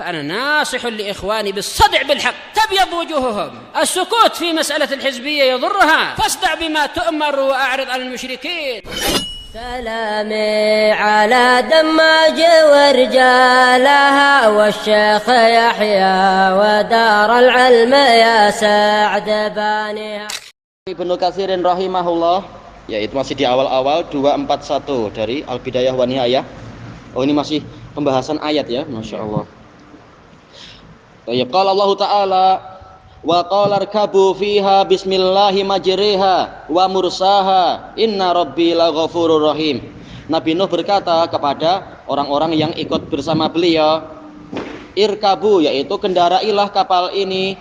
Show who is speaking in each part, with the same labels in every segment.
Speaker 1: فأنا ناصح لإخواني بالصدع بالحق تبيض وجوههم. السكوت في مسألة الحزبية يضرها، فاصدع بما تؤمر وأعرض عن المشركين.
Speaker 2: سلامي على دماج ورجالها والشيخ يحيى ودار العلم يا سعد بانيها.
Speaker 3: Ibnu Katsirin rahimahullah, yaitu masih di awal-awal 241 dari Al-Bidayah wa Nihayah. Oh, ini masih pembahasan ayat ya, Masya Allah. Ya, qala Allah Ta'ala wa qala arkabu fiha bismillahi majriha wa mursaha inna rabbi laghafurur rahim. Nabi Nuh berkata kepada orang-orang yang ikut bersama beliau, irkabu, yaitu kendarailah kapal ini,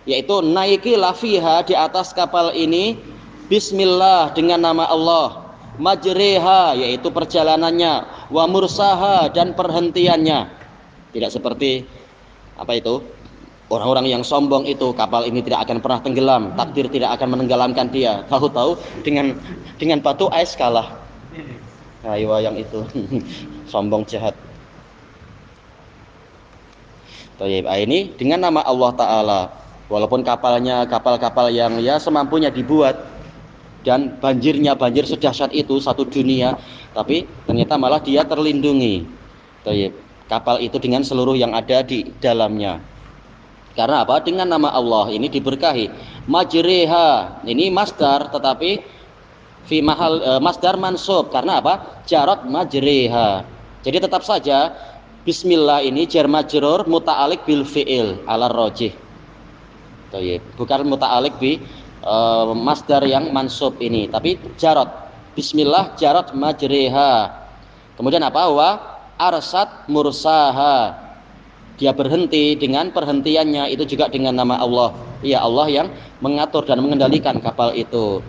Speaker 3: yaitu naikilah fiha, di atas kapal ini, bismillah, dengan nama Allah, majriha, yaitu perjalanannya, wa mursaha, dan perhentiannya. Tidak seperti apa itu orang-orang yang sombong itu, kapal ini tidak akan pernah tenggelam, takdir tidak akan menenggelamkan dia, tahu-tahu dengan batu ais kalah. Ayo yang itu sombong jahat. Baik, ini dengan nama Allah Ta'ala, walaupun kapalnya kapal-kapal yang ya semampunya dibuat dan banjirnya banjir sedahsyat itu satu dunia, tapi ternyata malah dia terlindungi. Baik, kapal itu dengan seluruh yang ada di dalamnya. Karena apa? Dengan nama Allah ini diberkahi. Majriha, ini masdar tetapi fi mahal masdar mansub. Karena apa? Jarat majriha. Jadi tetap saja bismillah ini jar majrur muta'alliq bil fi'il ala rajih. Bukan muta'alliq bi masdar yang mansub ini, tapi jarat. Bismillah jarat majriha. Kemudian apa? Wa arsat mursaha, dia berhenti dengan perhentiannya, itu juga dengan nama Allah. Ya, Allah yang mengatur dan mengendalikan kapal itu.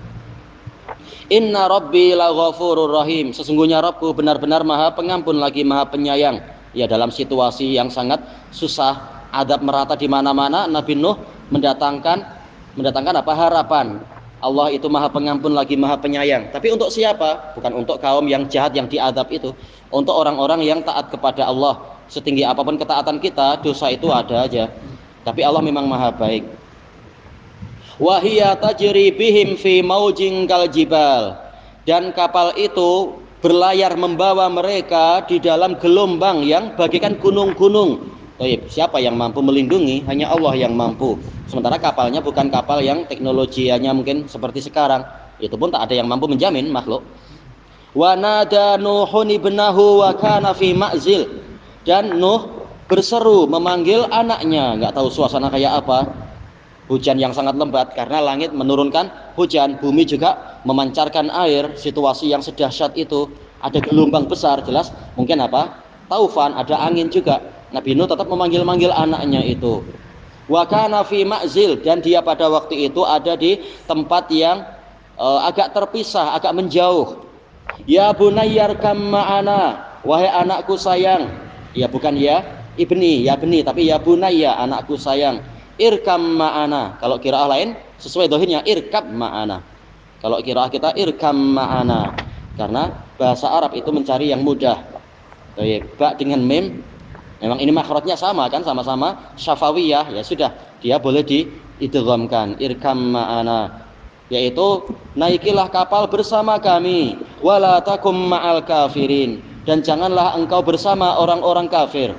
Speaker 3: Inna rabbi laghafurur rahim, sesungguhnya Rabbku benar-benar maha pengampun lagi maha penyayang. Ya, dalam situasi yang sangat susah, adab merata di mana-mana, Nabi Nuh mendatangkan apa? Harapan. Allah itu maha pengampun lagi maha penyayang. Tapi untuk siapa? Bukan untuk kaum yang jahat yang diadab itu. Untuk orang-orang yang taat kepada Allah. Setinggi apapun ketaatan kita, dosa itu ada aja. Tapi Allah memang maha baik. Wa hiya tajri bihim fi maujin kal jibal. Dan kapal itu berlayar membawa mereka di dalam gelombang yang bagaikan gunung-gunung. Siapa yang mampu melindungi? Hanya Allah yang mampu. Sementara kapalnya bukan kapal yang teknologianya mungkin seperti sekarang. Itu pun tak ada yang mampu menjamin makhluk. Wa nada Nuhun ibnahu wa kana fi ma'zil. Dan Nuh berseru memanggil anaknya. Enggak tahu suasana kayak apa. Hujan yang sangat lebat karena langit menurunkan hujan, bumi juga memancarkan air. Situasi yang sedahsyat itu, ada gelombang besar, jelas mungkin apa? Taufan, ada angin juga. Nabi Nuh tetap memanggil-manggil anaknya itu. Wa kana fi ma'zil, dan dia pada waktu itu ada di tempat yang agak terpisah, agak menjauh. Ya bunayyarkam ma'ana, wahai anakku sayang. Ya, bukan ya ibni, ya bni, tapi ya bunayya, anakku sayang. Irkam ma'ana. Kalau qiraah lain sesuai dohirnya irkab ma'ana. Kalau qiraah kita irkam ma'ana. Karena bahasa Arab itu mencari yang mudah. Ba dengan mim, memang ini makhrajnya sama kan, sama-sama syafawiyah, ya sudah, dia boleh diidghamkan. Irkam ma'ana, yaitu naikilah kapal bersama kami, wala takum ma'al kafirin, dan janganlah engkau bersama orang-orang kafir.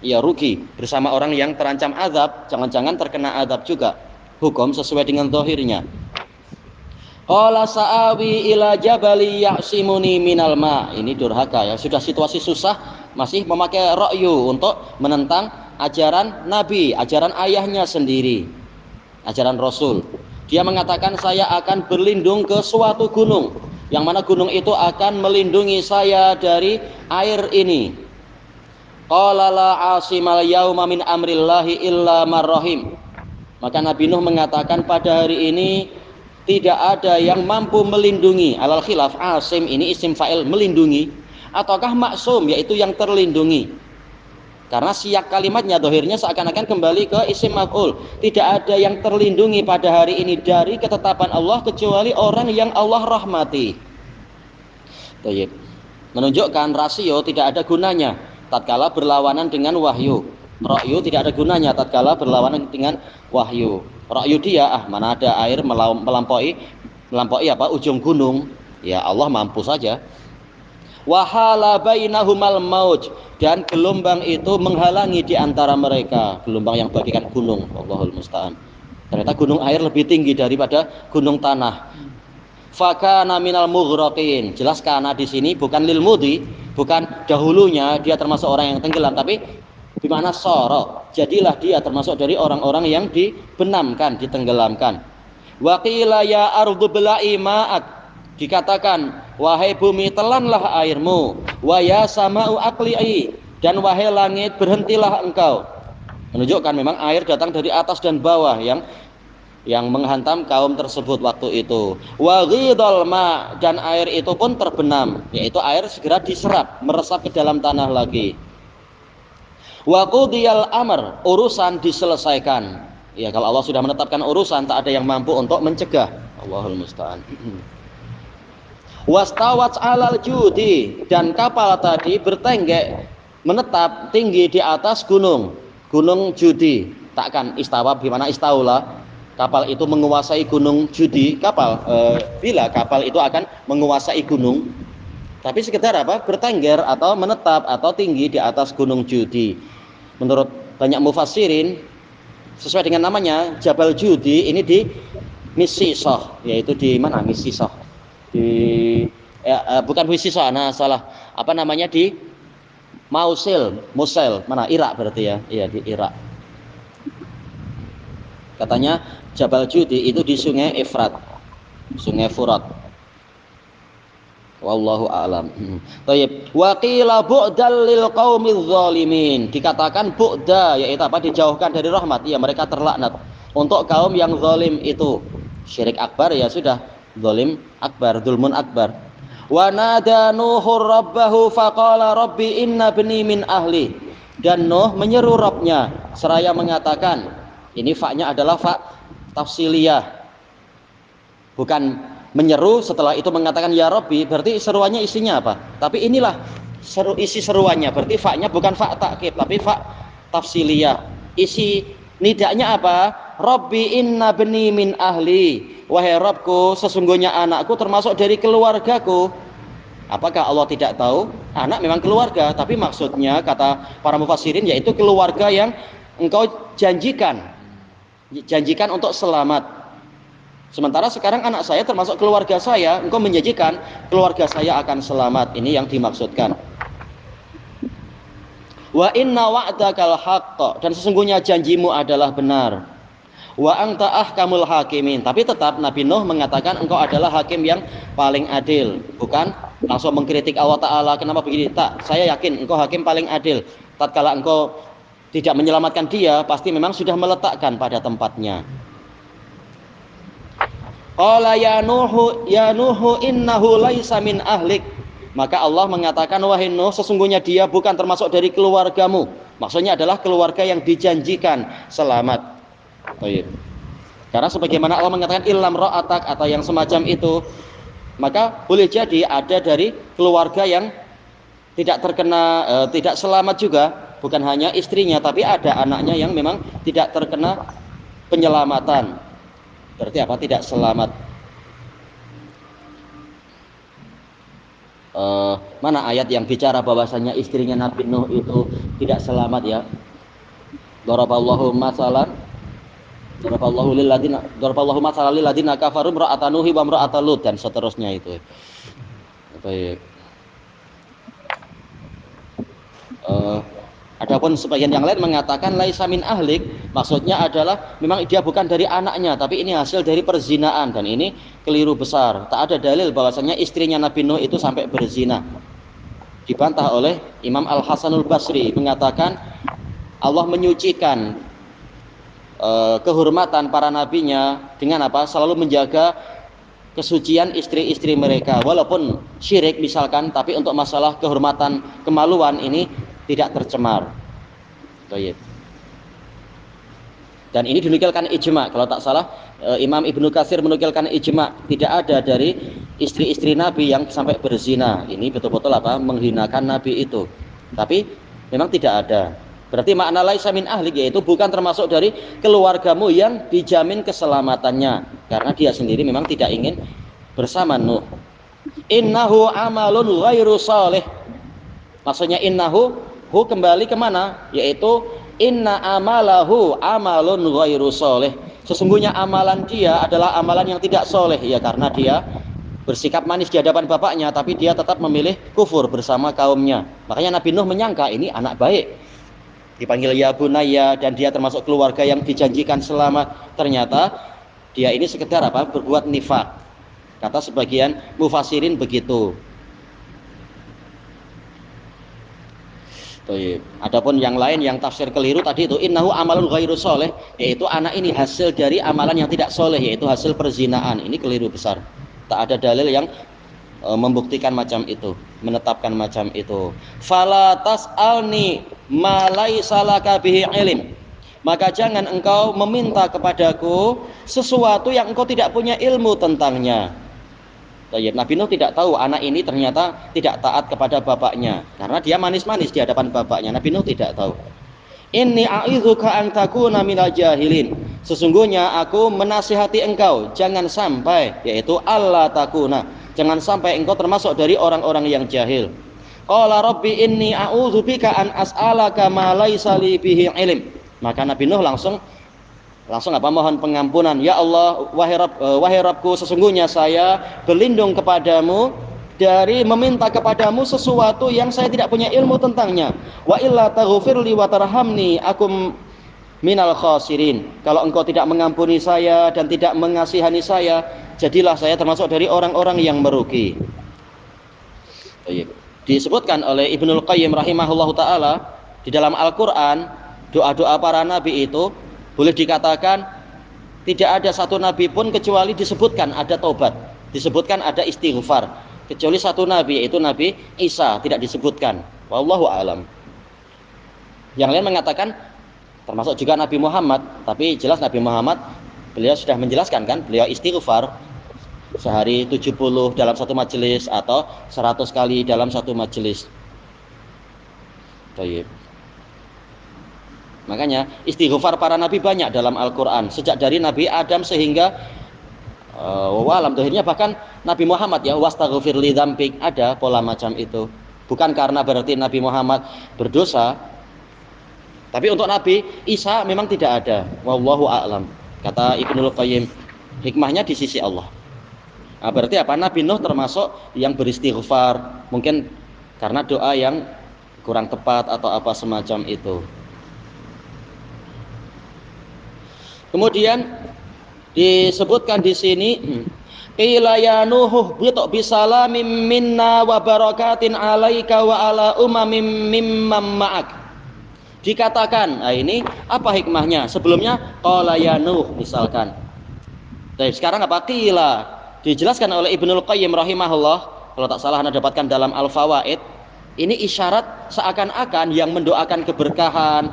Speaker 3: Ya, rugi bersama orang yang terancam azab, jangan-jangan terkena azab juga. Hukum sesuai dengan zahirnya. Qala sa'awi ila jabali ya'simuni minal ma. Ini durhaka ya, sudah situasi susah masih memakai ra'yu untuk menentang ajaran Nabi, ajaran ayahnya sendiri, ajaran Rasul. Dia mengatakan saya akan berlindung ke suatu gunung, yang mana gunung itu akan melindungi saya dari air ini. Qala la asimal yauma min amrillahi illa marrahim. Maka Nabi Nuh mengatakan pada hari ini tidak ada yang mampu melindungi. Alal khilaf, asim ini isim fa'il melindungi ataukah maksum, yaitu yang terlindungi. Karena siyak kalimatnya dohirnya seakan-akan kembali ke isim maf'ul. Tidak ada yang terlindungi pada hari ini dari ketetapan Allah kecuali orang yang Allah rahmati. Menunjukkan rasio tidak ada gunanya. tatkala berlawanan dengan wahyu. Ra'yu tidak ada gunanya tatkala berlawanan dengan wahyu. Ra'yu dia, mana ada air melampaui apa ujung gunung. Ya Allah mampu saja. Wahala bainahumal mauj, dan gelombang itu menghalangi di antara mereka, gelombang yang bagaikan gunung. Allahul musta'an. Ternyata gunung air lebih tinggi daripada gunung tanah. Fakana minal mughraqin. Jelas kana di sini bukan lil mudi, bukan dahulunya dia termasuk orang yang tenggelam, tapi bimana soro. Jadilah dia termasuk dari orang-orang yang dibenamkan, ditenggelamkan. Wa qila ya ardu bla'i ma'ak. Dikatakan, wahai bumi telanlah airmu, wa ya sama'u aqli'i, dan wahai langit berhentilah engkau. Menunjukkan memang air datang dari atas dan bawah yang menghantam kaum tersebut waktu itu. Wa ghidal ma, dan air itu pun terbenam, yaitu air segera diserap, meresap ke dalam tanah lagi. Wa qudiyal amr, urusan diselesaikan. Ya, kalau Allah sudah menetapkan urusan, tak ada yang mampu untuk mencegah. Allahul musta'an. Wastawat alal judi, dan kapal tadi bertenggek menetap tinggi di atas gunung judi. Takkan istawa bagaimana istaula, kapal itu menguasai gunung judi. Bila kapal itu akan menguasai gunung, tapi sekedar apa, bertengger atau menetap atau tinggi di atas gunung judi. Menurut banyak mufassirin, sesuai dengan namanya Jabal Judi ini di Misisoh, yaitu di mana Misisoh, bukan Misisoh, salah, apa namanya, di Mosul, mana, Irak berarti ya, iya di Irak. Katanya Jabal Judi itu di Sungai Efrat, Sungai Furat. Wallahu a'lam. Thayyib. Wa qila bu'dal lil qaumil zalimin. Dikatakan bu'da, yaitu apa, dijauhkan dari rahmat. Ya, mereka terlaknat. Untuk kaum yang zalim itu, syirik akbar, ya sudah, zalim akbar, zulmun akbar. Wa nada nuhur rabbahu faqala rabbi inna bni min ahli. Dan Nuh menyeru Rabbnya seraya mengatakan, ini fa-nya adalah fa tafsiliyah, bukan menyeru setelah itu mengatakan ya Rabbi, berarti seruannya isinya apa? Tapi inilah isi seruannya, berarti fa-nya bukan fa takkid tapi fa tafsiliyah. Isi nidanya apa? Rabbi inna bni min ahli, wahai Rabbku, sesungguhnya anakku termasuk dari keluargaku. Apakah Allah tidak tahu? Anak memang keluarga, tapi maksudnya kata para mufassirin yaitu keluarga yang engkau janjikan untuk selamat. Sementara sekarang anak saya termasuk keluarga saya, engkau menjanjikan keluarga saya akan selamat. Ini yang dimaksudkan. Wa inna wa'dakal haqq, dan sesungguhnya janjimu adalah benar. Wa anta ahkamul hakimin, tapi tetap Nabi Nuh mengatakan engkau adalah hakim yang paling adil, bukan langsung mengkritik Allah Ta'ala, kenapa begini? Tak, saya yakin engkau hakim paling adil. Tatkala engkau tidak menyelamatkan dia, pasti memang sudah meletakkan pada tempatnya. Qala ya Nuhu innahu laisa min ahlik. Maka Allah mengatakan, wahai Nuh, sesungguhnya dia bukan termasuk dari keluargamu. Maksudnya adalah keluarga yang dijanjikan selamat. Baik. Karena sebagaimana Allah mengatakan illam ra'atak atau yang semacam itu, maka boleh jadi ada dari keluarga yang tidak terkena tidak selamat juga, bukan hanya istrinya tapi ada anaknya yang memang tidak terkena penyelamatan. Berarti apa? Tidak selamat. Mana ayat yang bicara bahwasanya istrinya Nabi Nuh itu tidak selamat ya? Daraballahu masalan Daraballahu masalan lil ladina kafaru imra'atan Nuhi wa imra'atan Lut, dan seterusnya itu. Baik. Adapun sebagian yang lain mengatakan laisa min ahlik, maksudnya adalah memang dia bukan dari anaknya, tapi ini hasil dari perzinaan, dan ini keliru besar. Tak ada dalil bahwasanya istrinya Nabi Nuh itu sampai berzina. Dibantah oleh Imam Al-Hasanul Basri, mengatakan Allah menyucikan kehormatan para nabinya dengan apa? Selalu menjaga kesucian istri-istri mereka, walaupun syirik misalkan, tapi untuk masalah kehormatan, kemaluan ini tidak tercemar. Baik. Dan ini dinukilkan ijma, kalau tak salah Imam Ibnu Katsir menukilkan ijma, tidak ada dari istri-istri Nabi yang sampai berzina. Ini betul-betul apa? Menghinakan Nabi itu. Tapi memang tidak ada. Berarti makna laisa min ahlik, yaitu bukan termasuk dari keluargamu yang dijamin keselamatannya, karena dia sendiri memang tidak ingin bersama Nuh. Innahu amalun ghairu salih. Maksudnya innahu, hu kembali kemana? Yaitu inna amalahu amalun ghairu salih. Sesungguhnya amalan dia adalah amalan yang tidak soleh, ya karena dia bersikap manis di hadapan bapaknya, tapi dia tetap memilih kufur bersama kaumnya. Makanya Nabi Nuh menyangka ini anak baik, dipanggil ya bunaya, dan dia termasuk keluarga yang dijanjikan selamat. Ternyata dia ini sekedar apa? Berbuat nifak. Kata sebagian mufassirin begitu. Adapun yang lain yang tafsir keliru tadi itu innahu amalun ghairu soleh, yaitu anak ini hasil dari amalan yang tidak soleh, yaitu hasil perzinaan. Ini keliru besar. Tak ada dalil yang membuktikan macam itu, menetapkan macam itu. Fala tas'alni ma laisa laka bihi ilm. Maka jangan engkau meminta kepadaku sesuatu yang engkau tidak punya ilmu tentangnya. Nabi Nuh tidak tahu anak ini ternyata tidak taat kepada bapaknya, karena dia manis-manis di hadapan bapaknya. Nabi Nuh tidak tahu. Inni a'idzuka an takuna minal jahilin. Sesungguhnya aku menasihati engkau jangan sampai, yaitu Allah takuna, jangan sampai engkau termasuk dari orang-orang yang jahil. Qala rabbi inni a'udzubika an as'alaka ma laisa li bihi ilm. Maka Nabi Nuh langsung mohon pengampunan. Ya Allah, wahai Rabbku, sesungguhnya saya berlindung kepadamu dari meminta kepadamu sesuatu yang saya tidak punya ilmu tentangnya. Wa illa taghfirli wa tarhamni akum minal khasirin. Kalau engkau tidak mengampuni saya dan tidak mengasihani saya, jadilah saya termasuk dari orang-orang yang merugi. Disebutkan oleh Ibnul Qayyim rahimahullahu taala di dalam Al-Qur'an, doa-doa para nabi itu boleh dikatakan tidak ada satu nabi pun kecuali disebutkan ada taubat, disebutkan ada istighfar, kecuali satu nabi, yaitu Nabi Isa, tidak disebutkan. Wallahu a'lam. Yang lain mengatakan termasuk juga Nabi Muhammad, tapi jelas Nabi Muhammad beliau sudah menjelaskan kan, beliau istighfar sehari 70 dalam satu majelis atau 100 kali dalam satu majelis. Baik. Makanya istighfar para nabi banyak dalam Al-Quran, sejak dari Nabi Adam sehingga walam dohirnya, bahkan Nabi Muhammad ya, wastaghfir li dzambik, ada pola macam itu. Bukan karena berarti Nabi Muhammad berdosa, tapi untuk Nabi Isa memang tidak ada. Wallahu a'lam. Kata Ibnul Qayyim, hikmahnya di sisi Allah. Nah, berarti apa? Nabi Nuh termasuk yang beristighfar, mungkin karena doa yang kurang tepat atau apa semacam itu. Kemudian disebutkan di sini, qila ya nuh bitu bisalamin minna wa barakatin alaika wa ala umamim mimman ma'ak. Dikatakan, nah ini apa hikmahnya? Sebelumnya qala ya nuh misalkan. Baik, sekarang apa? Qila dijelaskan oleh Ibnul Qayyim rahimahullah, kalau tak salah Anda dapatkan dalam Al-Fawaid. Ini isyarat seakan-akan yang mendoakan keberkahan,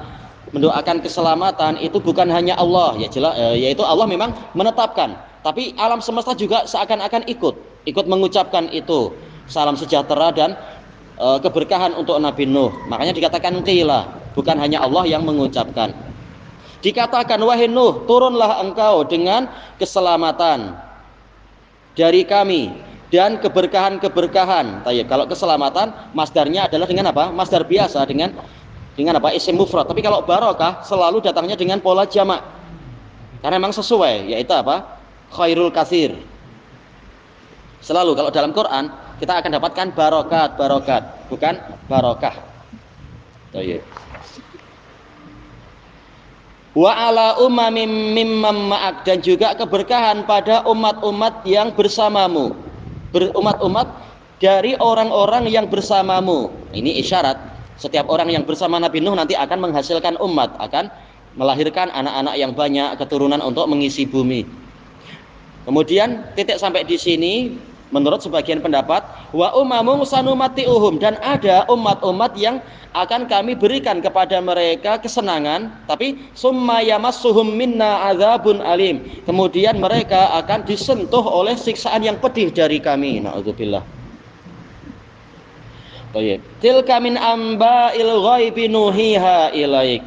Speaker 3: mendoakan keselamatan itu bukan hanya Allah, ya jelas, yaitu Allah memang menetapkan, tapi alam semesta juga seakan-akan ikut mengucapkan itu, salam sejahtera dan keberkahan untuk Nabi Nuh. Makanya dikatakan qila, bukan hanya Allah yang mengucapkan. Dikatakan wahai Nuh, turunlah engkau dengan keselamatan dari kami dan keberkahan-keberkahan. Kalau keselamatan masdarnya adalah dengan apa? Masdar biasa dengan apa? Isim mufrad. Tapi kalau barokah selalu datangnya dengan pola jamak, karena memang sesuai, yaitu apa? Khairul katsir. Selalu kalau dalam Quran kita akan dapatkan barokat, bukan barokah. Wa ala umamim mimman ma'ak, dan juga keberkahan pada umat-umat yang bersamamu, umat-umat dari orang-orang yang bersamamu. Ini isyarat setiap orang yang bersama Nabi Nuh nanti akan menghasilkan umat, akan melahirkan anak-anak yang banyak, keturunan untuk mengisi bumi. Kemudian titik sampai di sini, menurut sebagian pendapat, wa umamun sanumati'uhum, dan ada umat-umat yang akan kami berikan kepada mereka kesenangan, tapi summa yamassuhum minna adzabun alim, kemudian mereka akan disentuh oleh siksaan yang pedih dari kami. Na'udzubillah. Baik. Tilka min amba'il ghaibi nuhiha ilaik.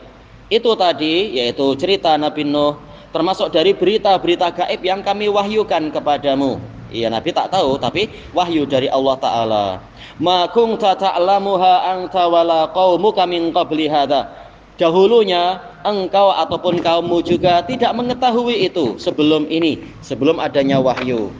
Speaker 3: Itu tadi yaitu cerita Nabi Nuh, termasuk dari berita-berita gaib yang kami wahyukan kepadamu. Iya, Nabi tak tahu, tapi wahyu dari Allah Ta'ala. Ma kunta ta'lamuha anta wala qaumuka min qabli hadza. Dahulunya engkau ataupun kaummu juga tidak mengetahui itu sebelum ini, sebelum adanya wahyu.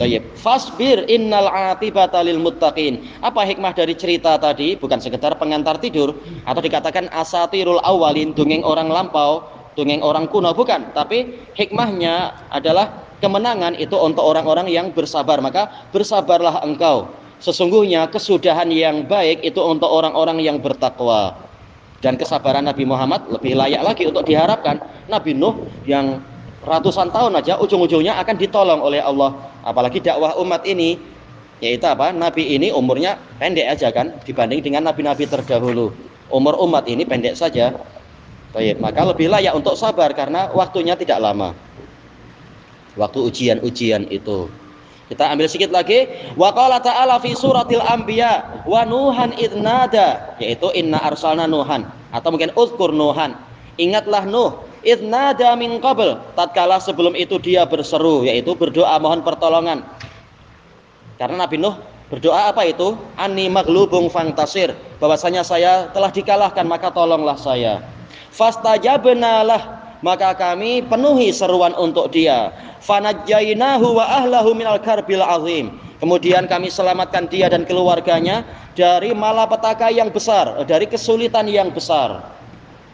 Speaker 3: Baik. Fasbir innal atibata lil muttaqin. Apa hikmah dari cerita tadi? Bukan sekedar pengantar tidur atau dikatakan asatirul awalin, dongeng orang lampau, dongeng orang kuno, bukan, tapi hikmahnya adalah kemenangan itu untuk orang-orang yang bersabar. Maka bersabarlah engkau, sesungguhnya kesudahan yang baik itu untuk orang-orang yang bertakwa. Dan kesabaran Nabi Muhammad lebih layak lagi untuk diharapkan. Nabi Nuh yang ratusan tahun aja ujung-ujungnya akan ditolong oleh Allah. Apalagi dakwah umat ini, yaitu apa? Nabi ini umurnya pendek aja kan dibanding dengan nabi-nabi terdahulu. Umur umat ini pendek saja. Baik, maka lebih layak untuk sabar karena waktunya tidak lama. Waktu ujian-ujian itu. Kita ambil sedikit lagi. Wa qala ta'ala fi suratil anbiya wa nuhan idnada, yaitu inna arsalna nuhan, atau mungkin uzkur nuhan. Ingatlah Nuh idnada min qabl, tatkala sebelum itu dia berseru, yaitu berdoa mohon pertolongan. Karena Nabi Nuh berdoa apa itu? Anni maghlubun fantasir, bahwasanya saya telah dikalahkan maka tolonglah saya. Fastajabnalah, maka kami penuhi seruan untuk dia. Fanajjainahu wa ahlahu minal karbil azim. Kemudian kami selamatkan dia dan keluarganya dari malapetaka yang besar, dari kesulitan yang besar.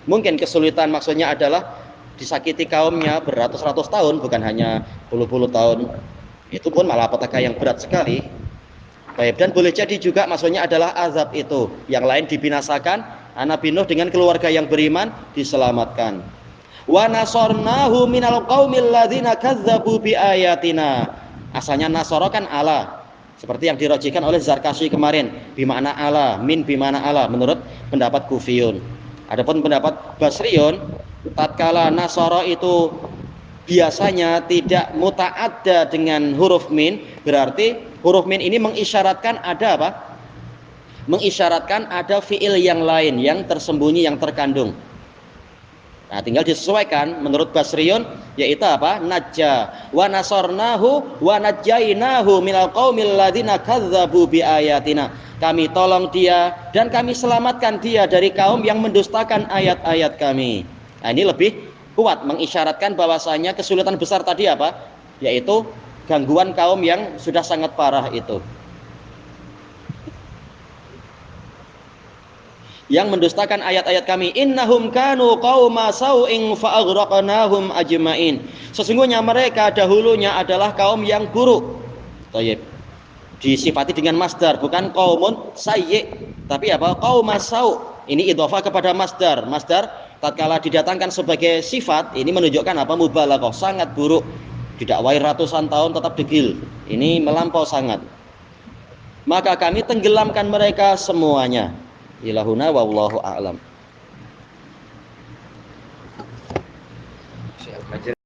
Speaker 3: Mungkin kesulitan maksudnya adalah disakiti kaumnya beratus-ratus tahun, bukan hanya puluh-puluh tahun. Itu pun malapetaka yang berat sekali. Baik, dan boleh jadi juga maksudnya adalah azab itu. Yang lain dibinasakan, Nabi Nuh dengan keluarga yang beriman diselamatkan. Wa nasarnahu minal qaumil ladzina kadzdzabu biayatina. Asalnya nasara kan ala, seperti yang dirojihkan oleh Zarkashi kemarin, bimana ala, min bimana ala, menurut pendapat Kufiyun. Adapun pendapat Basriyun, tatkala nasara itu biasanya tidak muta'adda dengan huruf min, berarti huruf min ini mengisyaratkan ada apa? Mengisyaratkan ada fiil yang lain yang tersembunyi, yang terkandung. Nah, tinggal disesuaikan menurut Basriyun, yaitu apa? Najja wa nasarnahu wa najjainahu minal qaumil ladzina kadzdzabu biayatina. Kami tolong dia dan kami selamatkan dia dari kaum yang mendustakan ayat-ayat kami. Nah, ini lebih kuat mengisyaratkan bahwasanya kesulitan besar tadi apa? Yaitu gangguan kaum yang sudah sangat parah itu, yang mendustakan ayat-ayat kami. Innahum kanu qauma sau'in fa'aghraqnahum ajma'in. Sesungguhnya mereka dahulunya adalah kaum yang buruk. Thayyib. Disifati dengan masdar, bukan qaumun sayyi, tapi apa? Qauma sau'. Ini idhofah kepada masdar. Masdar tatkala didatangkan sebagai sifat, ini menunjukkan apa? Mubalaghah, sangat buruk. Didakwai ratusan tahun tetap degil. Ini melampau sangat. Maka kami tenggelamkan mereka semuanya. Ilahuna wallahu a'lam.